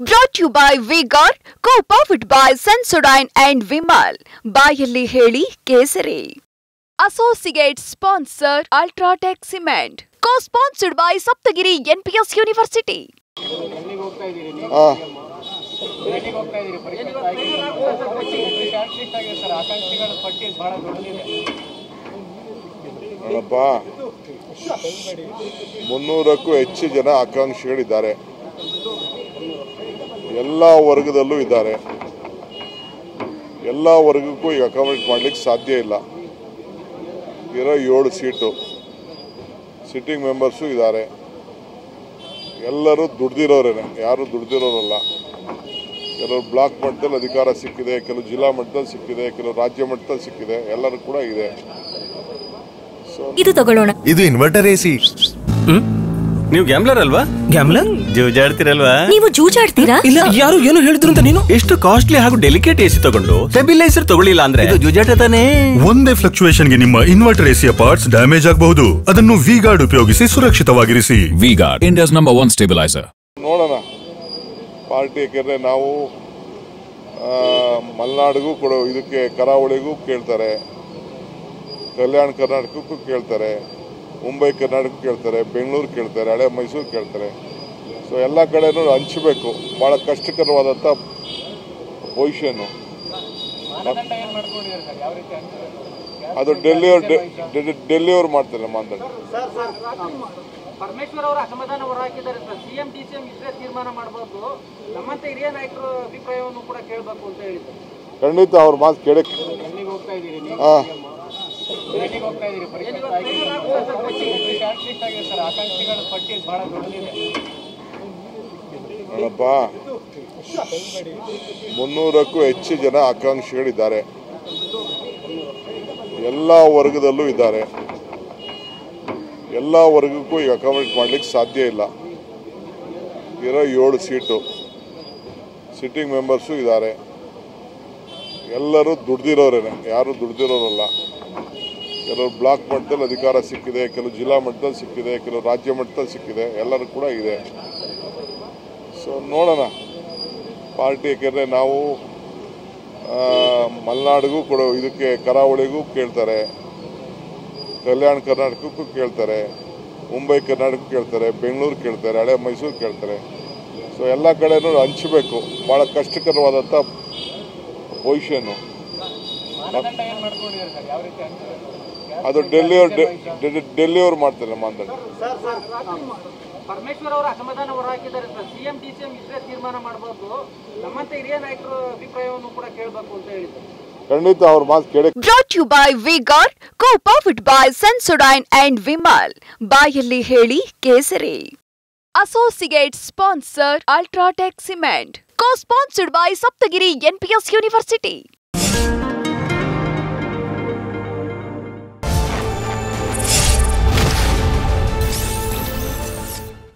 Brought to you by V-Guard, co-powered by Sensodyne and Vimal. ಬಾಯಲ್ಲಿ ಹೇಳಿ ಕೇಸರಿ. Associate sponsor Ultratech Cement. Co-sponsored by Saptagiri NPS University. ನೋಡಪ್ಪ, 300ಕ್ಕೂ ಹೆಚ್ಚು ಜನ ಆಕಾಂಕ್ಷಿಗಳಿದ್ದಾರೆ. ಎಲ್ಲ ವರ್ಗದಲ್ಲೂ ಇದ್ದಾರೆ. ಎಲ್ಲ ವರ್ಗಕ್ಕೂ ಈಗ ಅಕಾಮಡೇಟ್ ಮಾಡಲಿಕ್ಕೆ ಸಾಧ್ಯ ಇಲ್ಲ. ಇರೋ 7 ಸೀಟು ಸಿಟ್ಟಿಂಗ್ ಮೆಂಬರ್ಸು ಇದ್ದಾರೆ. ಎಲ್ಲರೂ ದುಡ್ದಿರೋರೇನೆ, ಯಾರು ದುಡ್ದಿರೋರಲ್ಲ. ಕೆಲವರು ಬ್ಲಾಕ್ ಮಟ್ಟದಲ್ಲಿ ಅಧಿಕಾರ ಸಿಕ್ಕಿದೆ, ಕೆಲವು ಜಿಲ್ಲಾ ಮಟ್ಟದಲ್ಲಿ ಸಿಕ್ಕಿದೆ, ಕೆಲವು ರಾಜ್ಯ ಮಟ್ಟದಲ್ಲಿ ಸಿಕ್ಕಿದೆ, ಎಲ್ಲರೂ ಕೂಡ ಇದೆ. ಇದು ತಗೊಳ್ಳೋಣ. ಇದು ಇನ್ವರ್ಟರ್ ಎಸಿ. ನೀವು ಗ್ಯಾಮ್ಲರ್ ಅಲ್ವಾ? ಗ್ಯಾಮ್ಲರ್ ಜೂಜಾಡ್ತಿರಲ್ವಾ? ನೀವು ಜೂಜಾಡ್ತೀರಾ? ಇಲ್ಲ, ಯಾರು ಏನು ಹೇಳಿದ್ರು ಅಂತ ನೀನು ಎಷ್ಟು ಕಾಸ್ಟ್ಲಿ ಹಾಗೂ ಡೆಲಿಕೇಟ್ ಎಸಿ ತಗೊಂಡು ಸ್ಟೆಬಿಲೈಸರ್ ತಗೊಳ್ಳಿಲ್ಲ ಅಂದ್ರೆ ಇದು ಜೂಜಾಟ ತಾನೇ. ಒಂದೇ ಫ್ಲಕ್ಚುಯೇಷನ್ ಗೆ ನಿಮ್ಮ ಇನ್ವರ್ಟರ್ ಎಸಿಯ ಪಾರ್ಟ್ಸ್ ಡ್ಯಾಮೇಜ್ ಆಗಬಹುದು. ಅದನ್ನು ವಿ-ಗಾರ್ಡ್ ಉಪಯೋಗಿಸಿ ಸುರಕ್ಷಿತವಾಗಿರಿಸಿ. V-Guard, India's number 1 stabilizer. ನೋಡೋಣ ಪಾರ್ಟಿ, ಯಾಕೆಂದ್ರೆ ನಾವು ಮಲೆನಾಡಿಗೂ ಕೂಡ ಇದಕ್ಕೆ ಕರಾವಳಿಗೂ ಕೇಳ್ತಾರೆ, ಕಲ್ಯಾಣ ಕರ್ನಾಟಕಕ್ಕೂ ಕೇಳ್ತಾರೆ, ಮುಂಬೈ ಕರ್ನಾಟಕ ಕೇಳ್ತಾರೆ, ಬೆಂಗಳೂರು ಕೇಳ್ತಾರೆ, ಹಳೆ ಮೈಸೂರು ಕೇಳ್ತಾರೆ. ಸೊ ಎಲ್ಲ ಕಡೆನೂ ಹಂಚಬೇಕು. ಭಾಳ ಕಷ್ಟಕರವಾದಂಥ ಪೊಸಿಷನ್ನು. ಅದು ಡೆಲ್ಲಿಯವ್ರು ಮಾಡ್ತಾರೆ ಮಾತನಾಡಿ. ಪರಮೇಶ್ವರ್ ಅವರು ಅಸಮಾಧಾನ ಹೊರಹಾಕಿದ್ದಾರೆ ಸರ್. ಸಿಎಂ ಡಿಸಿಎಂ ಇದ್ರೆ ತೀರ್ಮಾನ ಮಾಡಬಹುದು, ನಮ್ಮಂತ ಹಿರಿಯ ನಾಯಕರ ಅಭಿಪ್ರಾಯವನ್ನು ಕೂಡ ಕೇಳಬೇಕು ಅಂತ ಹೇಳಿದ್ದಾರೆ. ಖಂಡಿತ ಅವ್ರ ಮಾತು ಕೇಳಕ್ಕೆ. ನೋಡಪ್ಪ, 300ಕ್ಕೂ ಹೆಚ್ಚು ಜನ ಆಕಾಂಕ್ಷಿಗಳಿದ್ದಾರೆ. ಎಲ್ಲ ವರ್ಗದಲ್ಲೂ ಇದ್ದಾರೆ. ಎಲ್ಲ ವರ್ಗಕ್ಕೂ ಈಗ ಅಕಾಮಡೇಟ್ ಮಾಡಲಿಕ್ಕೆ ಸಾಧ್ಯ ಇಲ್ಲ. ಇರೋ 7 ಸೀಟು ಸಿಟ್ಟಿಂಗ್ ಮೆಂಬರ್ಸು ಇದ್ದಾರೆ. ಎಲ್ಲರೂ ದುಡ್ದಿರೋರೇನೆ, ಯಾರು ದುಡ್ದಿರೋರಲ್ಲ. ಕೆಲವರು ಬ್ಲಾಕ್ ಮಟ್ಟದಲ್ಲಿ ಅಧಿಕಾರ ಸಿಕ್ಕಿದೆ, ಕೆಲವು ಜಿಲ್ಲಾ ಮಟ್ಟದಲ್ಲಿ ಸಿಕ್ಕಿದೆ, ಕೆಲವು ರಾಜ್ಯ ಮಟ್ಟದಲ್ಲಿ ಸಿಕ್ಕಿದೆ, ಎಲ್ಲರೂ ಕೂಡ ಇದೆ. ಸೊ ನೋಡೋಣ ಪಾರ್ಟಿ, ಯಾಕೆಂದರೆ ನಾವು ಮಲೆನಾಡಿಗೂ ಕೂಡ ಇದಕ್ಕೆ ಕರಾವಳಿಗೂ ಕೇಳ್ತಾರೆ, ಕಲ್ಯಾಣ ಕರ್ನಾಟಕಕ್ಕೂ ಕೇಳ್ತಾರೆ, ಮುಂಬೈ ಕರ್ನಾಟಕ ಕೇಳ್ತಾರೆ, ಬೆಂಗಳೂರು ಕೇಳ್ತಾರೆ, ಹಳೆ ಮೈಸೂರು ಕೇಳ್ತಾರೆ. ಸೊ ಎಲ್ಲ ಕಡೆನೂ ಹಂಚಬೇಕು. ಭಾಳ ಕಷ್ಟಕರವಾದಂಥ ಪೊಸಿಷನ್ನು. ಅದು ಡೆಲ್ಲಿಯವ್ರು ಮಾಡ್ತಾರೆ ಮಾತನಾಡಿ. ಪರಮೇಶ್ವರ್ ಅವರು ಅಸಮಾಧಾನ ಹೊರಹಾಕಿದ್ದಾರೆ ಸರ್. ಸಿಎಂ ಡಿಸಿಎಂ ಇದ್ರೆ ತೀರ್ಮಾನ ಮಾಡಬಹುದು, ನಮ್ಮಂತ ಹಿರಿಯ ನಾಯಕರ ಅಭಿಪ್ರಾಯವನ್ನು ಕೂಡ ಕೇಳಬೇಕು ಅಂತ ಹೇಳಿದ್ದಾರೆ. ಖಂಡಿತ ಅವ್ರ ಮಾತು ಕೇಳಕ್ಕೆ. Brought to you by V-Guard, co-powered by Sensodyne and Vimal. ಬಾಯಲ್ಲಿ ಹೇಳಿ ಕೇಸರಿ. Associate sponsor Ultratech Cement. Co-sponsored by Saptagiri NPS University.